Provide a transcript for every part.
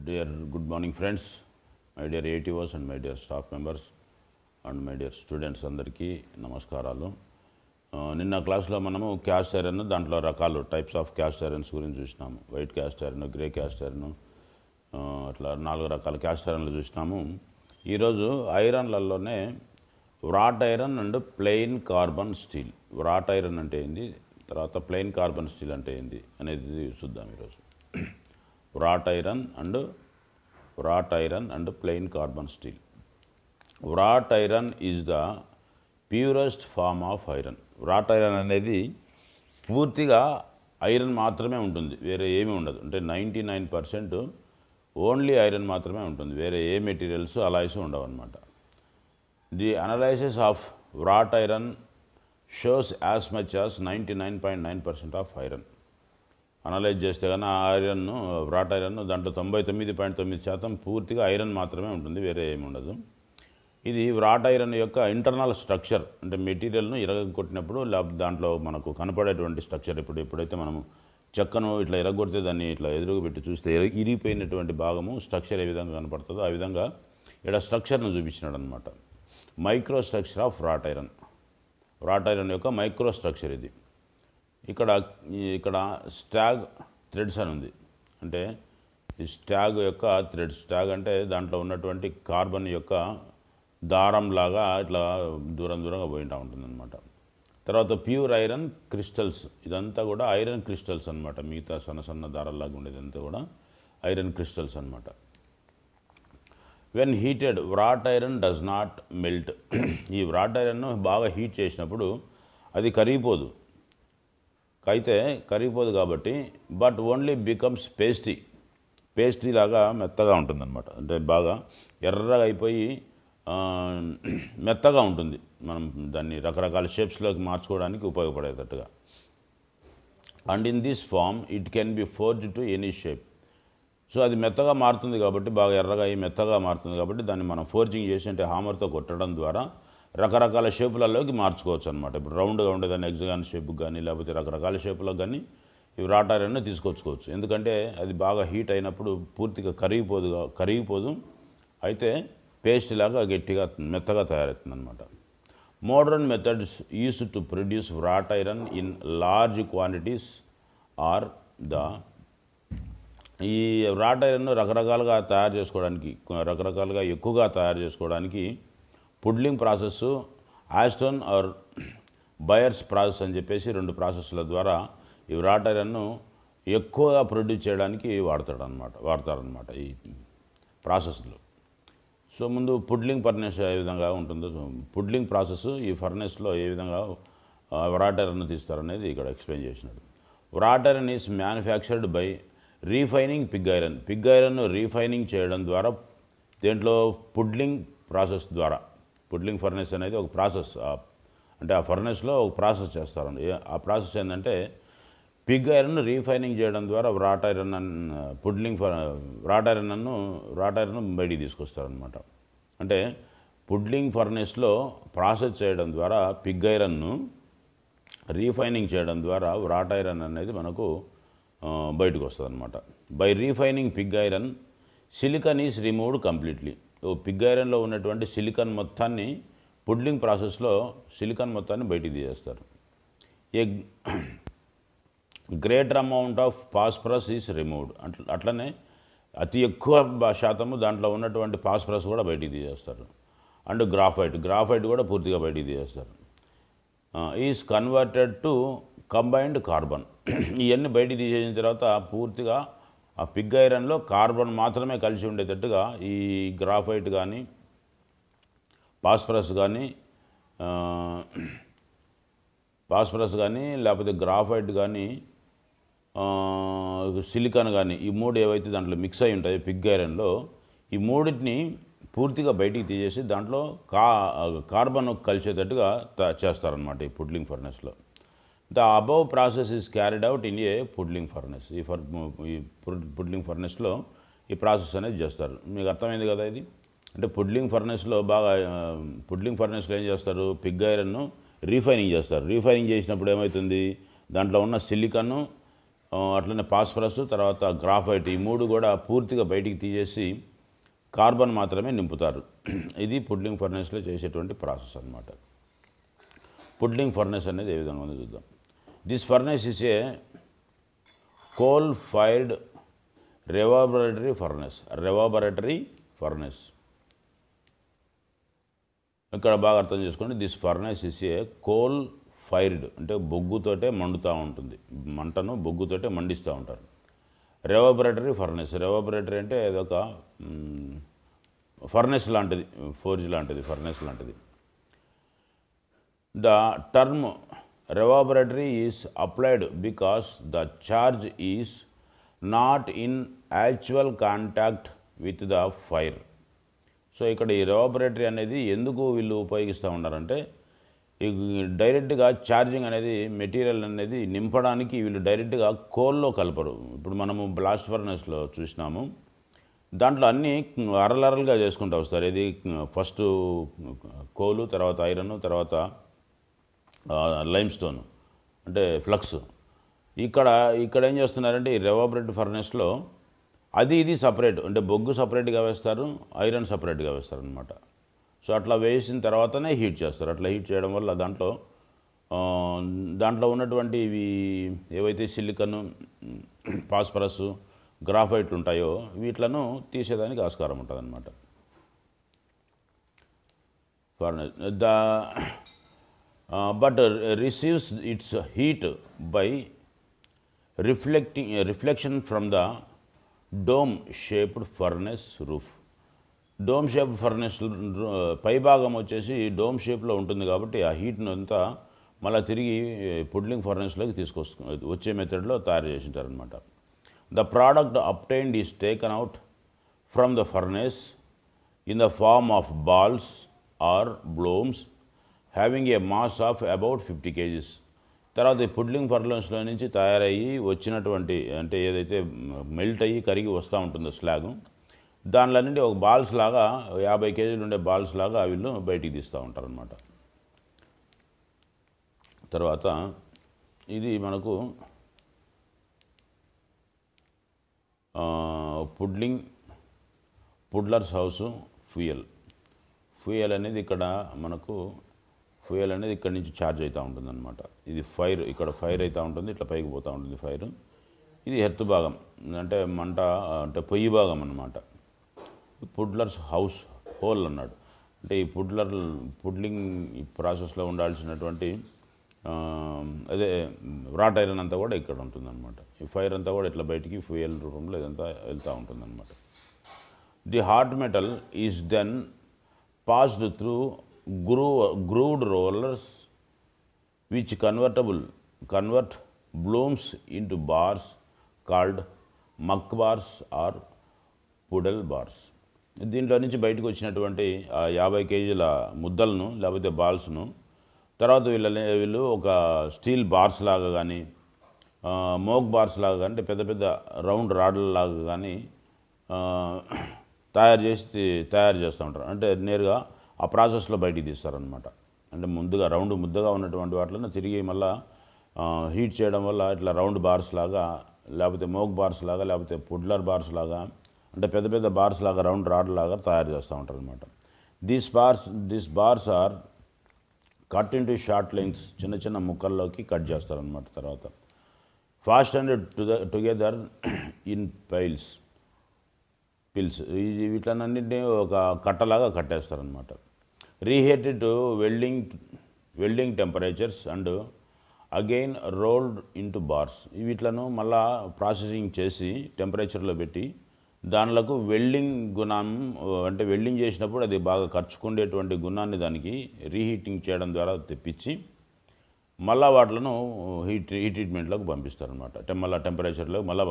Dear good morning friends, my dear ATOs and my dear staff members and my dear students అందరికీ నమస్కారాలు. నిన్న క్లాస్లో మనము cast iron దాంట్లో రకాలు టైప్స్ ఆఫ్ క్యాస్ట్ ఐరన్స్ గురించి చూసినాము. White cast iron, grey cast iron, అట్లా 4 రకాల క్యాస్ట్ ఐరన్లు చూసినాము. ఈరోజు ఐరన్లలోనే wrought iron and plain carbon steel. Wrought iron అంటే ఏంది, తర్వాత ప్లెయిన్ కార్బన్ స్టీల్ అంటే ఏంది అనేది చూద్దాం ఈరోజు. Wrought iron and plain carbon steel. Wrought iron is the purest form of iron. Wrought iron అనేది పూర్తిగా ఐరన్ మాత్రమే ఉంటుంది, వేరే ఏమీ ఉండదు. అంటే 99% ఓన్లీ ఐరన్ మాత్రమే ఉంటుంది, వేరే ఏ మెటీరియల్స్ అలాయిస్ ఉండవు అన్నమాట. The analysis of wrought iron shows as much as 99.9% of iron. Analyse చేస్తే కానీ ఆ ఐరన్, వ్రాట్ ఐరన్ దాంట్లో 99.9% పూర్తిగా ఐరన్ మాత్రమే ఉంటుంది, వేరే ఏమి ఉండదు. ఇది వ్రాట్ ఐరన్ యొక్క ఇంటర్నల్ స్ట్రక్చర్, అంటే మెటీరియల్ను ఇరగొట్టినప్పుడు దాంట్లో మనకు కనపడేటువంటి స్ట్రక్చర్. ఎప్పుడైతే మనము చెక్కను ఇట్లా ఇరగొడితే దాన్ని ఇట్లా ఎదురుగా పెట్టి చూస్తే ఇరిగిపోయినటువంటి భాగము స్ట్రక్చర్ ఏ విధంగా కనపడుతుందో ఆ విధంగా ఇక్కడ స్ట్రక్చర్ను చూపించినాడు అనమాట. Microstructure of wrought iron. Wrought iron యొక్క మైక్రో స్ట్రక్చర్ ఇది. ఇక్కడ స్టాగ్ థ్రెడ్స్ అని ఉంది. అంటే ఈ స్టాగ్ యొక్క థ్రెడ్స్, స్టాగ్ అంటే దాంట్లో ఉన్నటువంటి కార్బన్ యొక్క దారంలాగా ఇట్లా దూరంగా పోయింటూ ఉంటుందన్నమాట. తర్వాత ప్యూర్ ఐరన్ క్రిస్టల్స్, ఇదంతా కూడా ఐరన్ క్రిస్టల్స్ అనమాట. మిగతా సన్న దారాల్లాగా ఉండేదంతా కూడా ఐరన్ క్రిస్టల్స్ అనమాట. When heated wrought iron does not melt. ఈ వ్రాట్ ఐరన్ను బాగా హీట్ చేసినప్పుడు అది కరిగిపోదు కాబట్టి బట్ ఓన్లీ బికమ్స్ పేస్ట్రీ లాగా మెత్తగా ఉంటుందన్నమాట. అంటే బాగా ఎర్రగా అయిపోయి మెత్తగా ఉంటుంది. మనం దాన్ని రకరకాల షేప్స్లోకి మార్చుకోవడానికి ఉపయోగపడేటట్టుగా. And in this form it can be forged to any shape. So అది మెత్తగా మారుతుంది కాబట్టి, బాగా ఎర్రగా అయ్యి మెత్తగా మారుతుంది కాబట్టి దాన్ని మనం ఫోర్జింగ్ చేసి, అంటే హామర్తో కొట్టడం ద్వారా రకరకాల షేపులలోకి మార్చుకోవచ్చు అనమాట. ఇప్పుడు రౌండ్గా ఉండేదాన్ని ఎగ్జాగాన్ షేప్కి కానీ, లేకపోతే రకరకాల షేపులకు కానీ ఈ వ్రాట్ ఐరన్ తీసుకొచ్చుకోవచ్చు. ఎందుకంటే అది బాగా హీట్ అయినప్పుడు పూర్తిగా కరిగిపోదు, అయితే పేస్ట్ లాగా గట్టిగా మెత్తగా తయారవుతుంది అనమాట. Modern methods used to produce wrought iron in large quantities are ఈ వ్రాట్ ఐరన్ రకరకాలుగా తయారు చేసుకోవడానికి, రకరకాలుగా ఎక్కువగా తయారు చేసుకోవడానికి పుడ్లింగ్ ప్రాసెస్, ఆస్టోన్ ఆర్ బయర్స్ ప్రాసెస్ అని చెప్పేసి 2 ప్రాసెస్ల ద్వారా ఈ వ్రాట్ ఐరన్ను ఎక్కువగా ప్రొడ్యూస్ చేయడానికి వాడతారనమాట ఈ ప్రాసెస్లో. సో ముందు పుడ్లింగ్ ఫర్నెస్ ఏ విధంగా ఉంటుందో, పుడ్లింగ్ ప్రాసెస్ ఈ ఫర్నెస్లో ఏ విధంగా వ్రాట్ ఐరన్ను తీస్తారనేది ఇక్కడ ఎక్స్ప్లెయిన్ చేసినాడు. Wrought iron is manufactured by refining pig iron. Pig ఐరన్ను రీఫైనింగ్ చేయడం ద్వారా, దేంట్లో పుడ్లింగ్ ప్రాసెస్ ద్వారా. పుడ్లింగ్ ఫర్నెస్ అనేది ఒక ప్రాసెస్, అంటే ఆ ఫర్నెస్లో ఒక ప్రాసెస్ చేస్తారండి. ఆ ప్రాసెస్ ఏంటంటే పిగ్ ఐరన్ రీఫైనింగ్ చేయడం ద్వారా వ్రాట్ ఐరన్ బయటికి తీసుకొస్తారనమాట. అంటే పుడ్లింగ్ ఫర్నెస్లో ప్రాసెస్ చేయడం ద్వారా పిగ్ ఐరన్ను రీఫైనింగ్ చేయడం ద్వారా వ్రాట్ ఐరన్ అనేది మనకు బయటకు వస్తుంది అనమాట. By refining pig iron silicon is removed completely. Pig ఐరన్లో ఉన్నటువంటి సిలికాన్ మొత్తాన్ని పుడ్లింగ్ ప్రాసెస్లో బయటికి తీసేస్తారు. A greater amount of phosphorus is removed. అట్లనే అతి ఎక్కువ శాతము దాంట్లో ఉన్నటువంటి ఫాస్ఫరస్ కూడా బయటికి తీసేస్తారు. అండ్ గ్రాఫైట్ కూడా పూర్తిగా బయటికి తీసేస్తారు. Is converted to combined carbon. ఇవన్నీ బయటికి తీసేసిన తర్వాత పూర్తిగా ఆ పిగ్ ఐరన్లో కార్బన్ మాత్రమే కలిసి ఉండేటట్టుగా ఈ గ్రాఫైట్ కానీ, ఫాస్ఫరస్ కానీ లేకపోతే గ్రాఫైట్ కానీ, సిలికాన్ కానీ, ఈ 3 ఏవైతే దాంట్లో మిక్స్ అయి ఉంటాయో పిగ్ ఐరన్లో, ఈ 3టిని పూర్తిగా బయటికి తీసేసి దాంట్లో కార్బన్ కలిసేటట్టుగా చేస్తారనమాట ఈ పుడ్లింగ్ ఫర్నెస్లో. The above process is carried out in a puddling furnace. ఈ పుడ్లింగ్ ఫర్నెస్లో ఈ ప్రాసెస్ అనేది చేస్తారు. మీకు అర్థమైంది కదా ఇది. అంటే పుడ్లింగ్ ఫర్నెస్లో ఏం చేస్తారు, పిగ్ ఐరన్ను రీఫైనింగ్ చేస్తారు. రీఫైనింగ్ చేసినప్పుడు ఏమవుతుంది, దాంట్లో ఉన్న సిలికాను అట్లనే ఫాస్ఫరస్, తర్వాత గ్రాఫైట్, ఈ మూడు కూడా పూర్తిగా బయటికి తీసేసి కార్బన్ మాత్రమే నింపుతారు. ఇది పుడ్లింగ్ ఫర్నేస్లో చేసేటువంటి ప్రాసెస్ అన్నమాట. పుడ్లింగ్ ఫర్నేస్ అనేది ఏ విధంగా ఉందో చూద్దాం. This furnace is a coal fired reverberatory furnace. ఇక్కడ బాగా అర్థం చేసుకోండి. This furnace is a coal fired అంటే బొగ్గుతోటే మండుతూ ఉంటుంది, మంటను బొగ్గుతోటే మండిస్తూ ఉంటారు. రెవాబరేటరీ అంటే అదొక ఫర్నేస్ లాంటిది, ఫోర్జ్ లాంటిది, ఫర్నేస్ లాంటిది. The term reverberatory is applied because the charge is not in actual contact with the fire. So ఇక్కడ ఈ రెవాబరేటరీ అనేది ఎందుకు వీళ్ళు ఉపయోగిస్తూ ఉన్నారంటే, డైరెక్ట్గా ఛార్జింగ్ అనేది మెటీరియల్ అనేది నింపడానికి వీళ్ళు డైరెక్ట్గా కోల్లో కలపరు. ఇప్పుడు మనము బ్లాస్ట్ ఫర్నెస్లో చూసినాము, దాంట్లో అన్నీ అరలరలుగా చేసుకుంటూ వస్తారు. ఇది ఫస్ట్ కోలు, తర్వాత ఐరన్, తర్వాత లైమ్ స్టోన్ అంటే ఫ్లక్స్. ఇక్కడ ఏం చేస్తున్నారంటే ఈ రెవాబరేటరీ ఫర్నెస్లో ఇది సపరేట్, అంటే బొగ్గు సపరేట్గా వేస్తారు, ఐరన్ సపరేట్గా వేస్తారు అనమాట. సో అట్లా వేసిన తర్వాతనే హీట్ చేస్తారు. అట్లా హీట్ చేయడం వల్ల దాంట్లో ఉన్నటువంటి ఇవి ఏవైతే సిలికన్, ఫాస్ఫరస్, గ్రాఫైట్లు ఉంటాయో వీటిలను తీసేదానికి ఆస్కారం ఉంటుంది అనమాట. Furnace but receives it's heat by reflection from the dome shaped furnace roof. Dome shaped furnace పైభాగం వచ్చేసి డోమ్ షేప్లో ఉంటుంది కాబట్టి ఆ హీట్ను అంతా మళ్ళీ తిరిగి పుడ్లింగ్ ఫర్నెస్లోకి వచ్చే మెథడ్లో తయారు చేసింటారనమాట. The product obtained is taken out from the furnace in the form of balls or blooms having a mass of about 50 kgs. తర్వాత ఈ పుడ్లింగ్ ఫర్నెస్లో నుంచి తయారయ్యి వచ్చినటువంటి, అంటే ఏదైతే మెల్ట్ అయ్యి కరిగి వస్తూ ఉంటుందో స్లాగ్, దానిలో నుండి ఒక బాల్స్ లాగా 50 kg ఉండే బాల్స్ లాగా వీళ్ళు బయటికి తీస్తూ ఉంటారనమాట. తర్వాత ఇది మనకు పుడ్లర్స్ హౌసు ఫ్యూయల్ అనేది ఇక్కడ మనకు ఫ్యూయల్ అనేది ఇక్కడ నుంచి ఛార్జ్ అవుతూ ఉంటుంది అనమాట. ఇది ఫైర్, ఇక్కడ ఫైర్ అవుతూ ఉంటుంది, ఇట్లా పైకి పోతూ ఉంటుంది ఫైర్. ఇది ఎర్త్ భాగం అంటే మంట, అంటే పొయ్యి భాగం అన్నమాట. పుడ్లర్స్ హౌస్ హోల్ అన్నాడు. అంటే ఈ పుడ్లింగ్ ప్రాసెస్లో ఉండాల్సినటువంటి అదే రాట్ ఐరన్ అంతా కూడా ఇక్కడ ఉంటుందన్నమాట. ఈ ఫైర్ అంతా కూడా ఇట్లా బయటికి ఫ్యూయల్ రూపంలో ఇదంతా వెళ్తూ ఉంటుందన్నమాట. The hot metal is then passed through grooved rollers which convert blooms into bars called muck bars or puddle bars. దీంట్లో నుంచి బయటకు వచ్చినటువంటి 50 kg ముద్దలను లేకపోతే బాల్స్ను తర్వాత వీళ్ళు ఒక స్టీల్ బార్స్ లాగా కానీ, మోక్ బార్స్ లాగా కానీ, అంటే పెద్ద పెద్ద రౌండ్ రాడ్ల లాగా కానీ తయారు చేస్తూ ఉంటారు. అంటే నేరుగా ఆ ప్రాసెస్లో బయటికి తీస్తారనమాట. అంటే ముందుగా రౌండ్ ముద్దగా ఉన్నటువంటి వాటిని తిరిగి మళ్ళీ హీట్ చేయడం వల్ల ఇట్లా రౌండ్ బార్స్ లాగా, లేకపోతే మోక్ బార్స్ లాగా, లేకపోతే పుడ్లర్ బార్స్ లాగా, అంటే పెద్ద పెద్ద బార్స్ లాగా, రౌండ్ రాడ్ లాగా తయారు చేస్తూ ఉంటారు అనమాట. These bars are cut into short lengths, చిన్న చిన్న ముక్కల్లోకి కట్ చేస్తారనమాట. తర్వాత fast and together in piles, వీటిలన్నింటినీ ఒక కట్టలాగా కట్టేస్తారనమాట. Reheated to welding temperatures and again rolled into bars. వీటిలను మళ్ళా ప్రాసెసింగ్ చేసి టెంపరేచర్లో పెట్టి దానిలకు వెల్డింగ్ గుణం, అంటే వెల్డింగ్ చేసినప్పుడు అది బాగా ఖర్చుకుండేటువంటి గుణాన్ని దానికి రీహీటింగ్ చేయడం ద్వారా తెప్పించి మళ్ళా వాటిలను హీట్ ట్రీట్మెంట్లోకి పంపిస్తారనమాట. మళ్ళీ టెంపరేచర్లోకి మళ్ళీ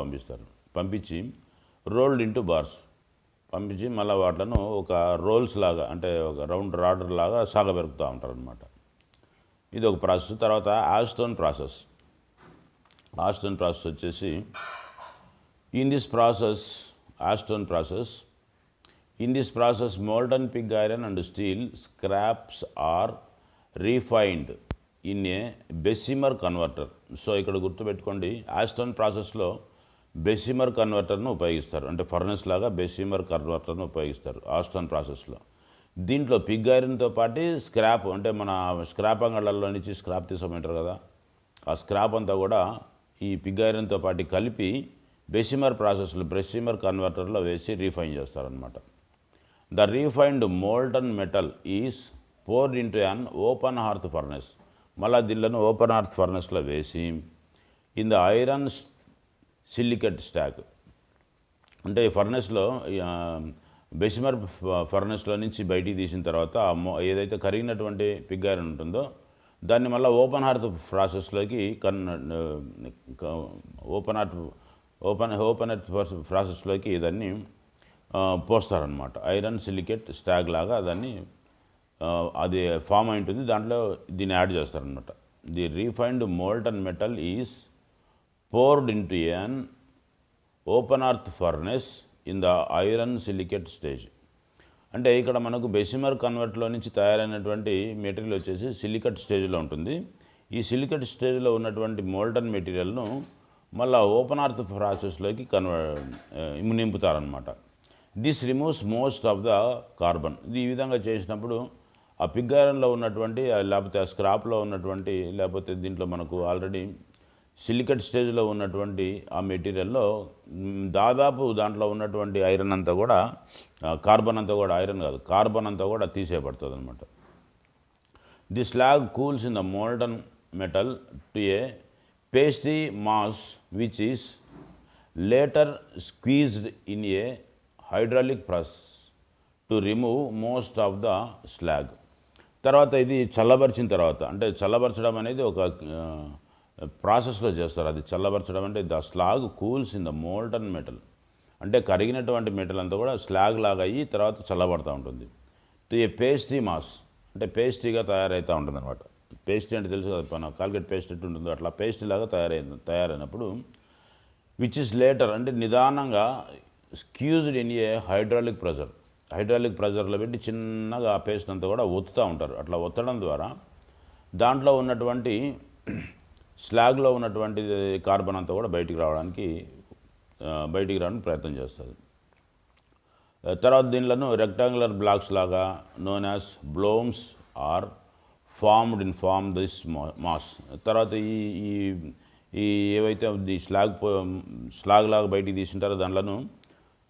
పంపించి రోల్డ్ ఇంటూ బార్స్ పంపించి మళ్ళీ వాటిలను ఒక రోల్స్ లాగా, అంటే ఒక రౌండ్ రాడర్ లాగా సాగబెరుకుతూ ఉంటారనమాట. ఇది ఒక ప్రాసెస్. తర్వాత ఆస్టోన్ ప్రాసెస్ వచ్చేసి in this process molten pig iron and steel scraps are refined in a Bessemer converter. So ఇక్కడ గుర్తుపెట్టుకోండి, ఆస్టన్ ప్రాసెస్లో బెసిమర్ కన్వర్టర్ను ఉపయోగిస్తారు. అంటే ఫర్నెస్ లాగా బెసిమర్ కన్వర్టర్ను ఉపయోగిస్తారు ఆస్టన్ ప్రాసెస్లో. దీంట్లో పిగ్ ఐరన్తో పాటు స్క్రాప్, అంటే మన స్క్రాప్ అంగళ్ళల్లో నుంచి స్క్రాప్ తీసుకోమంటారు కదా, ఆ స్క్రాప్ అంతా కూడా ఈ పిగ్ ఐరన్తో పాటు కలిపి బెసిమర్ ప్రాసెస్లో బెసిమర్ కన్వర్టర్లో వేసి రీఫైన్ చేస్తారనమాట. The refined molten metal is poured into an open hearth furnace. మళ్ళీ దీనిలో ఓపెన్ హార్త్ ఫర్నెస్లో వేసి in the iron silicate stock, అంటే ఈ ఫర్నెస్లో బెసిమర్ ఫర్నెస్లో నుంచి బయటికి తీసిన తర్వాత ఏదైతే కరిగినటువంటి పిగ్ ఐరన్ ఉంటుందో దాన్ని మళ్ళీ ఓపెన్ హార్త్ ప్రాసెస్లోకి ఓపెన్ హార్త్ ప్రాసెస్లోకి దాన్ని పోస్తారనమాట. ఐరన్ సిలికేట్ స్టాగ్ లాగా దాన్ని అది ఫామ్ అయి ఉంటుంది, దాంట్లో దీన్ని యాడ్ చేస్తారనమాట. The refined molten metal is poured into an open earth furnace in the iron silicate stage. అంటే ఇక్కడ మనకు బెసిమర్ కన్వర్ట్లో నుంచి తయారైనటువంటి మెటీరియల్ వచ్చేసి సిలికేట్ స్టేజ్లో ఉంటుంది. ఈ సిలికేట్ స్టేజ్లో ఉన్నటువంటి మోల్టన్ మెటీరియల్ను మళ్ళీ ఓపెన్ అర్త్ ప్రాసెస్లోకి నింపుతారనమాట. This removes most of the carbon. ఇది ఈ విధంగా చేసినప్పుడు ఆ పిగ్ ఐరన్లో ఉన్నటువంటి లేకపోతే ఆ స్క్రాప్లో ఉన్నటువంటి లేకపోతే దీంట్లో మనకు ఆల్రెడీ సిలికేట్ స్టేజ్లో ఉన్నటువంటి ఆ మెటీరియల్లో దాదాపు దాంట్లో ఉన్నటువంటి ఐరన్ అంతా కూడా కార్బన్ అంతా కూడా, ఐరన్ కాదు కార్బన్ అంతా కూడా తీసేయబడుతుంది అనమాట. The slag cools in the molten metal to a pastry mass which is later squeezed in a hydraulic press to remove most of the slag. తర్వాత ఇది చల్లబరిచిన తర్వాత, అంటే చల్లబరచడం అనేది ఒక ప్రాసెస్లో చేస్తారు. అది చల్లబరచడం అంటే the slag cools in the molten metal, అంటే కరిగినటువంటి మెటల్ అంతా కూడా స్లాగ్ లాగా అయ్యి తర్వాత చల్లబడుతూ ఉంటుంది. టు ఏ పేస్ట్రీ మాస్, అంటే పేస్ట్రీగా తయారవుతూ ఉంటుంది అనమాట. పేస్ట్రీ అంటే తెలుసు కదా, మన కాల్గేట్ పేస్ట్ ఎట్టు ఉంటుందో అట్లా పేస్ట్రీ లాగా తయారైనప్పుడు విచ్ ఇస్ లేటర్, అంటే నిదానంగా squeezed in a hydraulic pressure, hydraulic ప్రెజర్లో పెట్టి చిన్నగా ఆ పేస్ట్ అంతా కూడా ఒత్తుతూ ఉంటారు. అట్లా ఒత్తడం ద్వారా దాంట్లో ఉన్నటువంటి స్లాగ్లో ఉన్నటువంటి కార్బన్ అంతా కూడా బయటికి రావడానికి ప్రయత్నం చేస్తుంది. తర్వాత దీనిలను రెక్టాంగులర్ బ్లాక్స్ లాగా known as blooms are formed in form this mass. తర్వాత ఈ ఏవైతే ది స్లాగ్ లాగా బయటికి తీసుంటారో దాంట్లను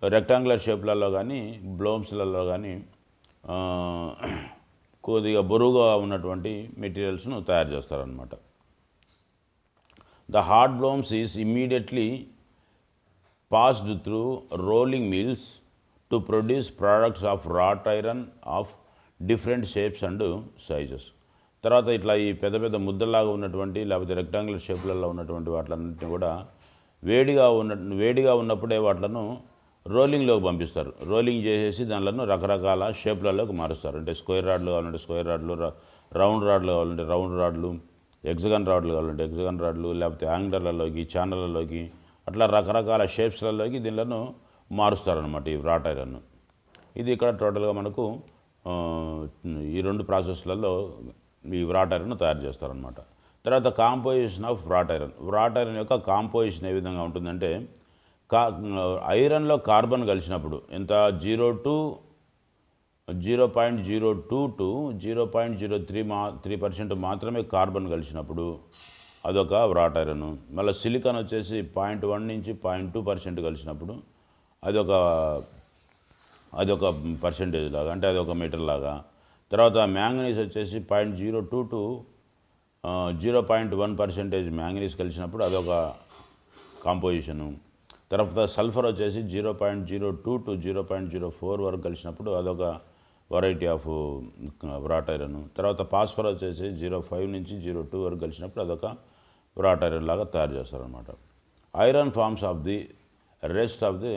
రెక్టాంగులర్ షేప్లలో కానీ బ్లోమ్స్లలో కానీ కొద్దిగా బరువుగా ఉన్నటువంటి మెటీరియల్స్ను తయారు చేస్తారనమాట. The hard blooms is immediately passed through rolling mills to produce products of wrought iron of different shapes and sizes. తర్వాత ఇట్లా ఈ పెద్ద పెద్ద ముద్దలాగా ఉన్నటువంటి లేకపోతే రెక్టాంగులర్ షేప్లలో ఉన్నటువంటి వాటిలన్నింటినీ కూడా వేడిగా ఉన్నప్పుడే వాటిలను రోలింగ్లోకి పంపిస్తారు. రోలింగ్ చేసేసి దానిలను రకరకాల షేప్లలోకి మారుస్తారు. అంటే స్క్వేర్ రాడ్లు కావాలంటే స్క్వేర్ రాడ్లు, రౌండ్ రాడ్లు కావాలంటే రౌండ్ రాడ్లు, ఎగ్జగన్ రాడ్లు కావాలంటే ఎగ్జగన్ రాడ్లు, లేకపోతే యాంగిలర్లలోకి, ఛానళ్ళలోకి, అట్లా రకరకాల షేప్స్లలోకి దీనిలను మారుస్తారనమాట ఈ వ్రాట్ ఐరన్. ఇది ఇక్కడ టోటల్గా మనకు ఈ రెండు ప్రాసెస్లలో ఈ వ్రాట్ ఐరన్ తయారు చేస్తారనమాట. తర్వాత composition of wrought iron. Wrought iron యొక్క కాంపోజిషన్ ఏ విధంగా ఉంటుందంటే ఐరన్లో కార్బన్ కలిసినప్పుడు ఎంత 0.02 to 0.03% మాత్రమే కార్బన్ కలిసినప్పుడు అదొక వ్రాట్ ఐరన్. మళ్ళీ సిలికాన్ వచ్చేసి 0.1 నుంచి 0.2% కలిసినప్పుడు అదొక పర్సెంటేజ్ లాగా, అంటే అదొక మీటర్ లాగా. తర్వాత మ్యాంగనీస్ వచ్చేసి 0.02 to 0.1% మ్యాంగనీస్ కలిసినప్పుడు అదొక కాంపోజిషను. తర్వాత సల్ఫర్ వచ్చేసి 0.02 to 0.04 వరకు కలిసినప్పుడు అదొక వెరైటీ ఆఫ్ వ్రాట్ ఐరన్. తర్వాత ఫాస్ఫర్ వచ్చేసి 0.5 నుంచి 0.2 వరకు కలిసినప్పుడు అదొక వ్రాట్ ఐరన్ లాగా తయారు చేస్తారనమాట. Iron forms of the rest of the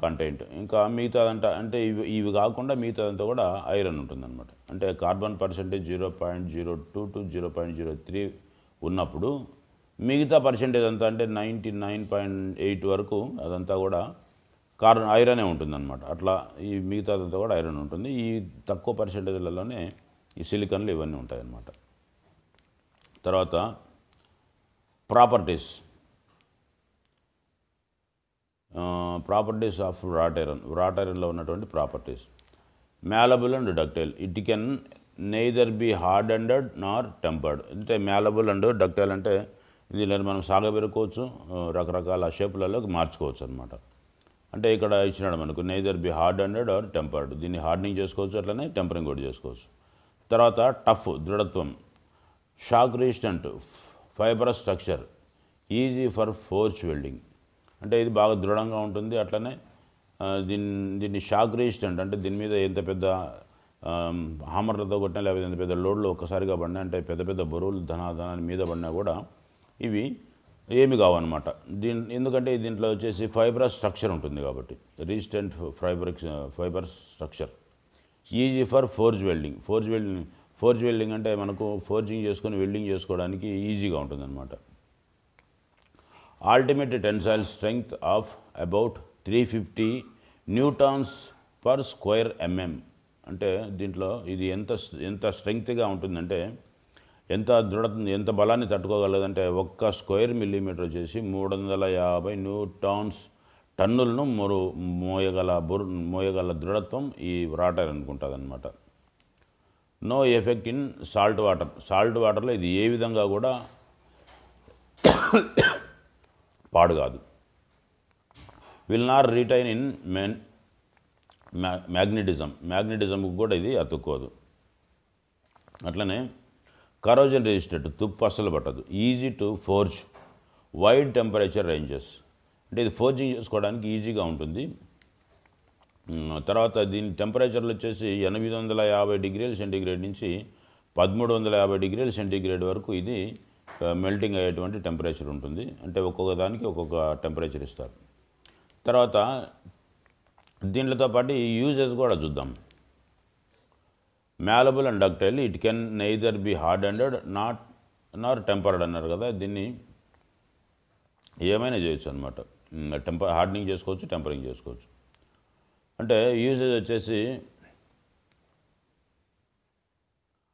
content. ఇంకా మిగతాదంట అంటే ఇవి కాకుండా మిగతాదంతా కూడా ఐరన్ ఉంటుందన్నమాట. అంటే కార్బన్ పర్సెంటేజ్ 0.02 to 0.03 ఉన్నప్పుడు మిగతా పర్సెంటేజ్ అంతా అంటే 99.8 వరకు అదంతా కూడా ఐరనే ఉంటుందన్నమాట. అట్లా ఈ మిగతాదంతా కూడా ఐరన్ ఉంటుంది. ఈ తక్కువ పర్సెంటేజ్లలోనే ఈ సిలికాన్లు ఇవన్నీ ఉంటాయన్నమాట. తర్వాత ప్రాపర్టీస్ ప్రాపర్టీస్ ఆఫ్ wrought ironలో ఉన్నటువంటి properties. Malleable and ductile. It can neither be hardened nor tempered. అంటే మ్యాలబుల్ అండ్ డక్టైల్ అంటే దీనిలో మనం సాగబెరుకోవచ్చు, రకరకాల షేపులలోకి మార్చుకోవచ్చు అనమాట. అంటే ఇక్కడ ఇచ్చినాడు మనకు నెయిదర్ బి హార్డెండెడ్ ఆర్ టెంపర్డ్. దీన్ని హార్డనింగ్ చేసుకోవచ్చు, అట్లనే టెంపరింగ్ కూడా చేసుకోవచ్చు. తర్వాత టఫ్, దృఢత్వం. Shock resistant, fibrous structure, easy for force welding. అంటే ఇది బాగా దృఢంగా ఉంటుంది. అట్లనే దీన్ని షాక్ రెసిస్టెంట్ అంటే దీని మీద ఎంత పెద్ద హామర్లతో కొట్టినా లేకపోతే ఎంత పెద్ద లోడ్లో ఒక్కసారిగా పడినా, అంటే పెద్ద పెద్ద బరువులు ధనాన్ని మీద పడినా కూడా ఇవి ఏమి కావన్నమాట. ఎందుకంటే దీంట్లో వచ్చేసి ఫైబరస్ స్ట్రక్చర్ ఉంటుంది కాబట్టి, resistant fibre structure. Easy for forge welding. Forge welding అంటే మనకు ఫోర్జింగ్ చేసుకొని వెల్డింగ్ చేసుకోవడానికి ఈజీగా ఉంటుందన్నమాట. Ultimate tensile strength of about 350 newtons per square mm. అంటే దీంట్లో ఇది ఎంత స్ట్రెంగ్త్గా ఉంటుందంటే, ఎంత బలాన్ని తట్టుకోగలదంటే, ఒక్క స్క్వేర్ మిల్లీమీటర్ వచ్చేసి 350 టన్నులను మోయగల దృఢత్వం ఈ wrought iron అనుకుంటుంది అనమాట. నో ఎఫెక్ట్ ఇన్ సాల్ట్ వాటర్లో ఇది ఏ విధంగా కూడా పాడు కాదు. విల్ నాట్ రిటైన్ ఇన్ మ్యాగ్నెటిజంకు కూడా ఇది అతుక్కోదు. అట్లనే కరోజన్ రెసిస్టెంట్, తుప్పు అస్సలు పట్టదు. Easy to forge, wide temperature ranges. అంటే ఇది ఫోర్జింగ్ చేసుకోవడానికి ఈజీగా ఉంటుంది. తర్వాత దీని టెంపరేచర్లు వచ్చేసి 850 డిగ్రీల సెంటీగ్రేడ్ నుంచి 1350 డిగ్రీల సెంటీగ్రేడ్ వరకు ఇది మెల్టింగ్ అయ్యేటువంటి టెంపరేచర్ ఉంటుంది. అంటే ఒక్కొక్క దానికి ఒక్కొక్క టెంపరేచర్ ఇస్తారు. తర్వాత దీనితో పాటు ఈ యూజెస్ కూడా చూద్దాం. Malleable and ductile. It can neither be hardened nor tempered అన్నారు కదా. దీన్ని ఏమైనా చేయొచ్చు అనమాట. హార్డనింగ్ చేసుకోవచ్చు, టెంపరింగ్ చేసుకోవచ్చు. అంటే యూజెస్ వచ్చేసి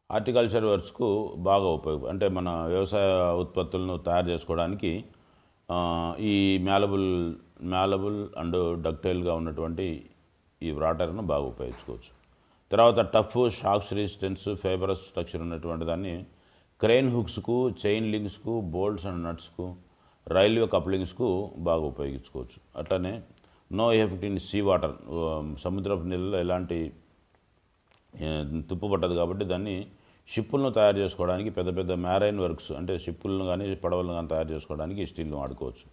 హార్టికల్చర్ వర్క్స్కు బాగా అంటే మన వ్యవసాయ ఉత్పత్తులను తయారు చేసుకోవడానికి ఈ మ్యాలబుల్ అండ్ డక్టైల్గా ఉన్నటువంటి ఈ wrought iron బాగా ఉపయోగించుకోవచ్చు. తర్వాత tough, shocks resistance, fibrous structure ఉన్నటువంటి దాన్ని క్రెయిన్ హుక్స్కు, చైన్ లింక్స్కు, బోల్ట్స్ అండ్ నట్స్కు, రైల్వే కప్లింగ్స్కు బాగా ఉపయోగించుకోవచ్చు. అట్లనే no effect in sea water. సముద్రపు నీళ్ళలో ఎలాంటి తుప్పు పట్టదు కాబట్టి దాన్ని షిప్పులను తయారు చేసుకోవడానికి, పెద్ద పెద్ద మ్యారైన్ వర్క్స్ అంటే షిప్పులను కానీ పడవలను కానీ తయారు చేసుకోవడానికి స్టీల్ను వాడుకోవచ్చు.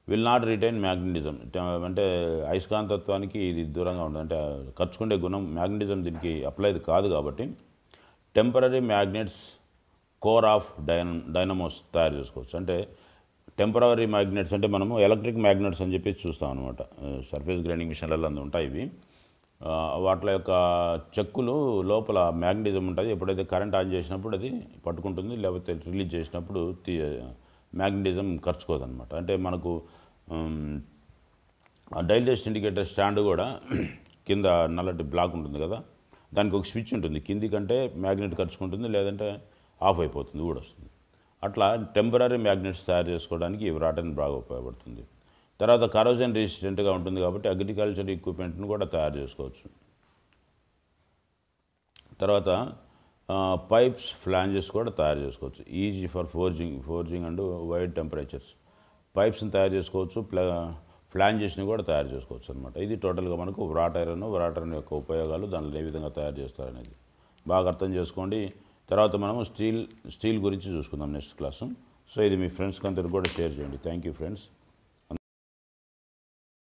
Will not retain magnetism. అంటే అయస్కాంతత్వానికి ఇది దూరంగా ఉంటుంది. అంటే ఖర్చుకుండే గుణం మ్యాగ్నెటిజం దీనికి అప్లైది కాదు కాబట్టి temporary magnets, core of dynamos తయారు చేసుకోవచ్చు. అంటే టెంపరరీ మ్యాగ్నెట్స్ అంటే మనము ఎలక్ట్రిక్ మ్యాగ్నెట్స్ అని చెప్పి చూస్తాం అనమాట. సర్ఫేస్ గ్రైండింగ్ మిషన్లలో ఉంటాయి ఇవి. వాటి యొక్క చెక్కులు లోపల మ్యాగ్నెటిజం ఉంటుంది. ఎప్పుడైతే కరెంట్ ఆన్ చేసినప్పుడు అది పట్టుకుంటుంది, లేకపోతే రిలీజ్ చేసినప్పుడు మ్యాగ్నెటిజం ఖర్చుకోదనమాట. అంటే మనకు డైల్టెస్ట్ ఇండికేటర్ స్టాండ్ కూడా కింద నల్లటి బ్లాక్ ఉంటుంది కదా, దానికి ఒక స్విచ్ ఉంటుంది. కింది కంటే మ్యాగ్నెట్ ఖర్చుకుంటుంది, లేదంటే ఆఫ్ అయిపోతుంది, ఊడొస్తుంది. అట్లా టెంపరరీ మ్యాగ్నెట్స్ తయారు చేసుకోవడానికి ఈ wrought iron బాగా ఉపయోగపడుతుంది. తర్వాత కరోజన్ రెసిస్టెంట్గా ఉంటుంది కాబట్టి అగ్రికల్చర్ ఎక్విప్మెంట్ను కూడా తయారు చేసుకోవచ్చు. తర్వాత పైప్స్, ఫ్లాంజెస్ కూడా తయారు చేసుకోవచ్చు. Easy for forging and wide temperatures. పైప్స్ని తయారు చేసుకోవచ్చు, ఫ్లాంజెస్ని కూడా తయారు చేసుకోవచ్చు అనమాట. ఇది టోటల్గా మనకు wrought iron యొక్క ఉపయోగాలు, దానిలో ఏ విధంగా తయారు చేస్తారనేది బాగా అర్థం చేసుకోండి. తర్వాత మనము స్టీల్ గురించి చూసుకుందాం నెక్స్ట్ క్లాసు. సో ఇది మీ ఫ్రెండ్స్కి అందరికీ కూడా షేర్ చేయండి. Thank you friends.